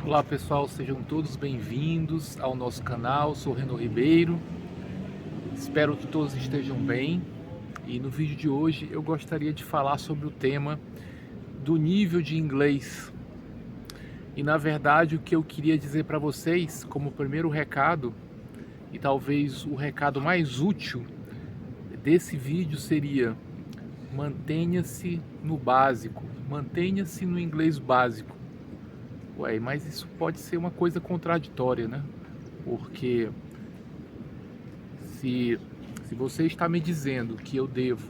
Olá pessoal, sejam todos bem-vindos ao nosso canal. Sou Reno Ribeiro, espero que todos estejam bem. E no vídeo de hoje eu gostaria de falar sobre o tema do nível de inglês. E na verdade o que eu queria dizer para vocês como primeiro recado, e talvez o recado mais útil desse vídeo seria: mantenha-se no básico, mantenha-se no inglês básico. Ué, mas isso pode ser uma coisa contraditória, né? Porque se você está me dizendo que eu devo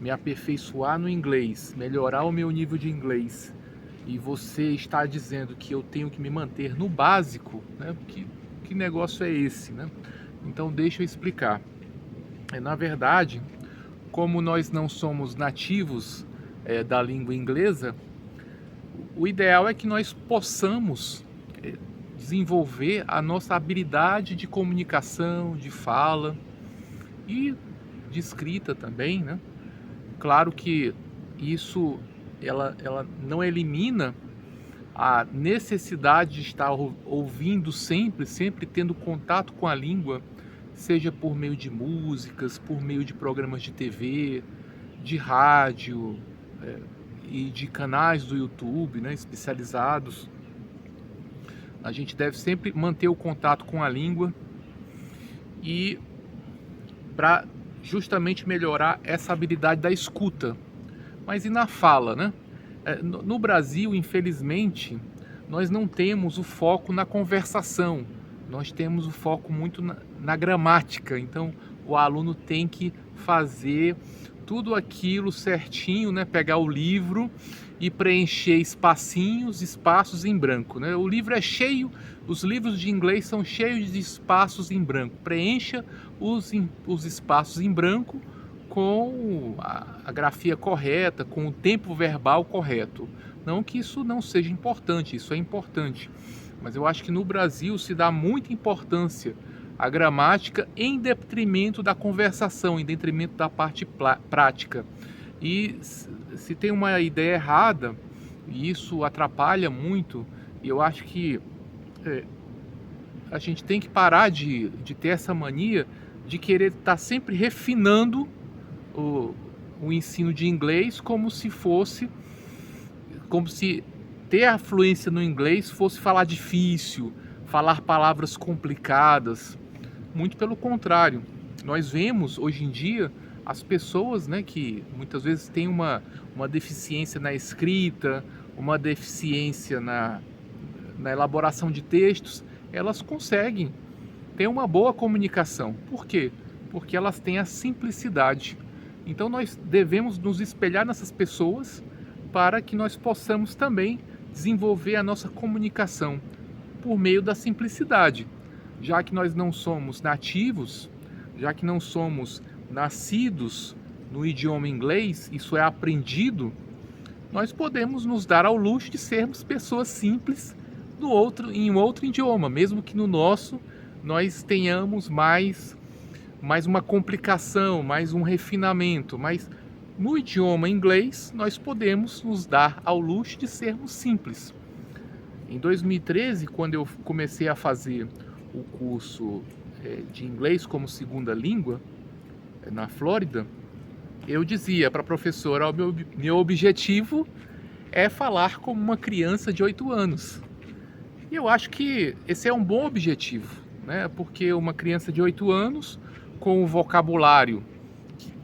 me aperfeiçoar no inglês, melhorar o meu nível de inglês, e você está dizendo que eu tenho que me manter no básico, né? Que negócio é esse, né? Então deixa eu explicar. Na verdade, como nós não somos nativos da língua inglesa, o ideal é que nós possamos desenvolver a nossa habilidade de comunicação, de fala e de escrita também, né? Claro que isso ela não elimina a necessidade de estar ouvindo sempre tendo contato com a língua, seja por meio de músicas, por meio de programas de TV, de rádio, e de canais do YouTube, né, especializados. A gente deve sempre manter o contato com a língua e para justamente melhorar essa habilidade da escuta. Mas e na fala, né? No Brasil, infelizmente, nós não temos o foco na conversação, nós temos o foco muito na gramática. Então, o aluno tem que fazer tudo aquilo certinho, né? Pegar o livro e preencher espaços em branco, né? O livro é cheio, os livros de inglês são cheios de espaços em branco. Preencha os espaços em branco com a grafia correta, com o tempo verbal correto. Não que isso não seja importante, isso é importante. Mas eu acho que no Brasil se dá muita importância à gramática em detrimento da conversação, em detrimento da parte prática. E se tem uma ideia errada, e isso atrapalha muito, e eu acho que a gente tem que parar de ter essa mania de querer estar sempre refinando o ensino de inglês como se ter a fluência no inglês fosse falar difícil, falar palavras complicadas. Muito pelo contrário. Nós vemos hoje em dia as pessoas, né, que muitas vezes têm uma deficiência na escrita, uma deficiência na elaboração de textos, elas conseguem ter uma boa comunicação. Por quê? Porque elas têm a simplicidade. Então nós devemos nos espelhar nessas pessoas para que nós possamos também desenvolver a nossa comunicação por meio da simplicidade. Já que nós não somos nativos, já que não somos nascidos no idioma inglês, isso é aprendido, nós podemos nos dar ao luxo de sermos pessoas simples em outro idioma, mesmo que no nosso nós tenhamos mais uma complicação, mais um refinamento, mas no idioma inglês nós podemos nos dar ao luxo de sermos simples. Em 2013, quando eu comecei a fazer o curso de inglês como segunda língua na Flórida, eu dizia para a professora: o meu objetivo é falar como uma criança de 8 anos. E eu acho que esse é um bom objetivo, né? Porque uma criança de 8 anos, com o vocabulário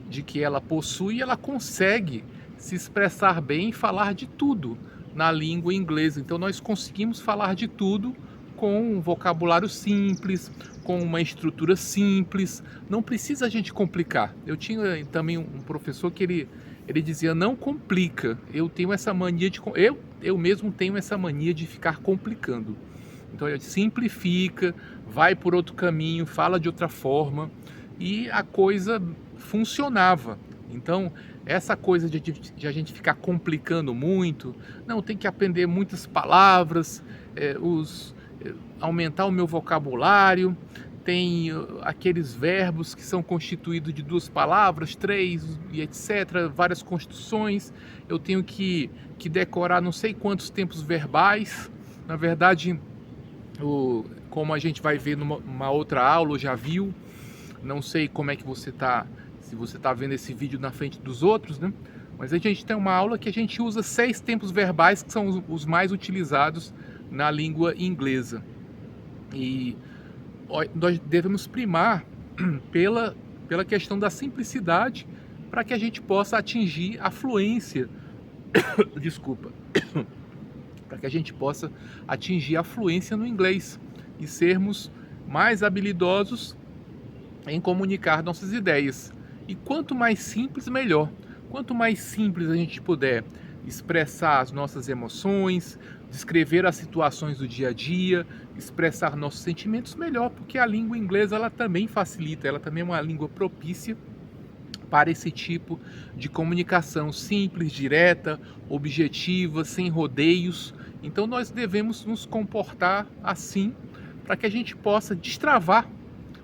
de que ela possui, ela consegue se expressar bem e falar de tudo na língua inglesa. Então nós conseguimos falar de tudo com um vocabulário simples, com uma estrutura simples. Não precisa a gente complicar. Eu tinha também um professor que ele dizia: não complica. Eu tenho essa mania de eu mesmo tenho essa mania de ficar complicando. Então ele simplifica, vai por outro caminho, fala de outra forma, e a coisa funcionava. Então essa coisa de a gente ficar complicando muito, não, tem que aprender muitas palavras, aumentar o meu vocabulário, tem aqueles verbos que são constituídos de 2 palavras, 3 e etc, várias construções, eu tenho que decorar não sei quantos tempos verbais, Na verdade, como a gente vai ver numa outra aula, ou já viu, não sei como é que você está, se você está vendo esse vídeo na frente dos outros, né? Mas a gente tem uma aula que a gente usa 6 tempos verbais que são os mais utilizados na língua inglesa. E nós devemos primar pela questão da simplicidade para que a gente possa atingir a fluência. Desculpa. Para que a gente possa atingir a fluência no inglês e sermos mais habilidosos em comunicar nossas ideias. E quanto mais simples, melhor. Quanto mais simples a gente puder expressar as nossas emoções, descrever as situações do dia a dia, expressar nossos sentimentos, melhor, porque a língua inglesa ela também facilita, ela também é uma língua propícia para esse tipo de comunicação simples, direta, objetiva, sem rodeios. Então nós devemos nos comportar assim para que a gente possa destravar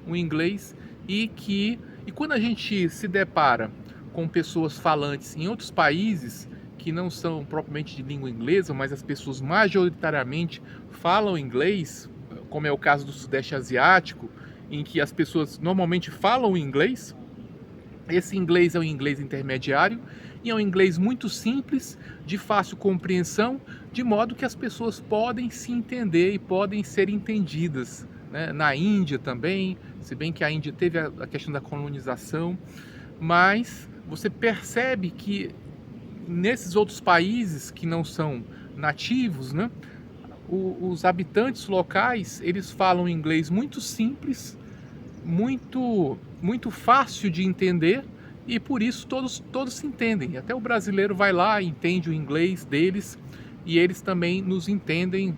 o inglês e quando a gente se depara com pessoas falantes em outros países que não são propriamente de língua inglesa, mas as pessoas majoritariamente falam inglês, como é o caso do Sudeste Asiático, em que as pessoas normalmente falam inglês. Esse inglês é um inglês intermediário e é um inglês muito simples, de fácil compreensão, de modo que as pessoas podem se entender e podem ser entendidas, né? Na Índia também, se bem que a Índia teve a questão da colonização, mas você percebe que nesses outros países que não são nativos, né, os habitantes locais, eles falam inglês muito simples, muito fácil de entender, e por isso todos se entendem. Até o brasileiro vai lá, entende o inglês deles, e eles também nos entendem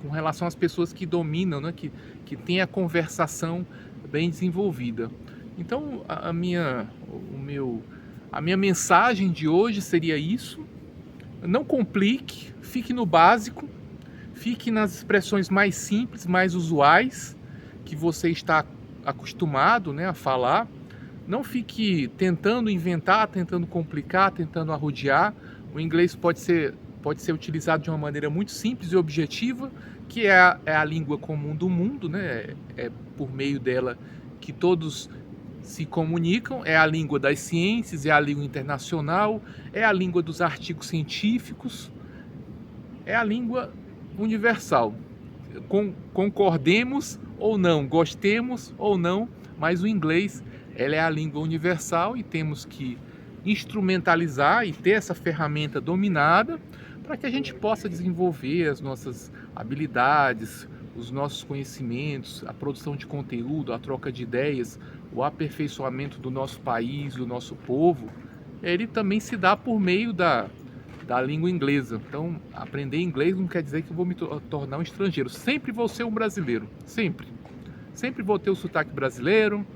com relação às pessoas que dominam, né, que têm a conversação bem desenvolvida. Então a minha mensagem de hoje seria isso: não complique, fique no básico, fique nas expressões mais simples, mais usuais, que você está acostumado, né, a falar. Não fique tentando inventar, tentando complicar, tentando arrodear. O inglês pode ser utilizado de uma maneira muito simples e objetiva, que é a língua comum do mundo, né? É por meio dela que todos se comunicam, é a língua das ciências, é a língua internacional, é a língua dos artigos científicos, é a língua universal. Concordemos ou não, gostemos ou não, mas o inglês ela é a língua universal e temos que instrumentalizar e ter essa ferramenta dominada para que a gente possa desenvolver as nossas habilidades, os nossos conhecimentos, a produção de conteúdo, a troca de ideias, o aperfeiçoamento do nosso país, do nosso povo. Ele também se dá por meio da língua inglesa. Então, aprender inglês não quer dizer que eu vou me tornar um estrangeiro. Sempre vou ser um brasileiro, sempre. Sempre vou ter o sotaque brasileiro,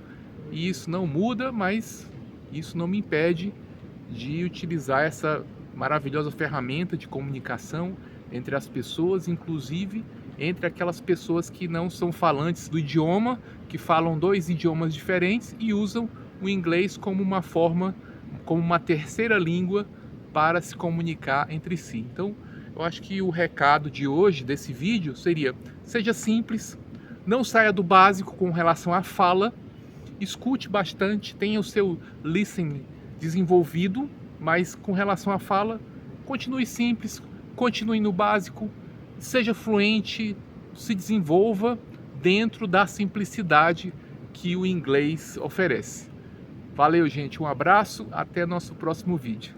e isso não muda, mas isso não me impede de utilizar essa maravilhosa ferramenta de comunicação entre as pessoas, inclusive entre aquelas pessoas que não são falantes do idioma, que falam 2 idiomas diferentes e usam o inglês como uma forma, como uma terceira língua para se comunicar entre si. Então, eu acho que o recado de hoje, desse vídeo, seria: seja simples, não saia do básico com relação à fala, escute bastante, tenha o seu listening desenvolvido, mas com relação à fala, continue simples, continue no básico, seja fluente, se desenvolva dentro da simplicidade que o inglês oferece. Valeu, gente, um abraço, até nosso próximo vídeo.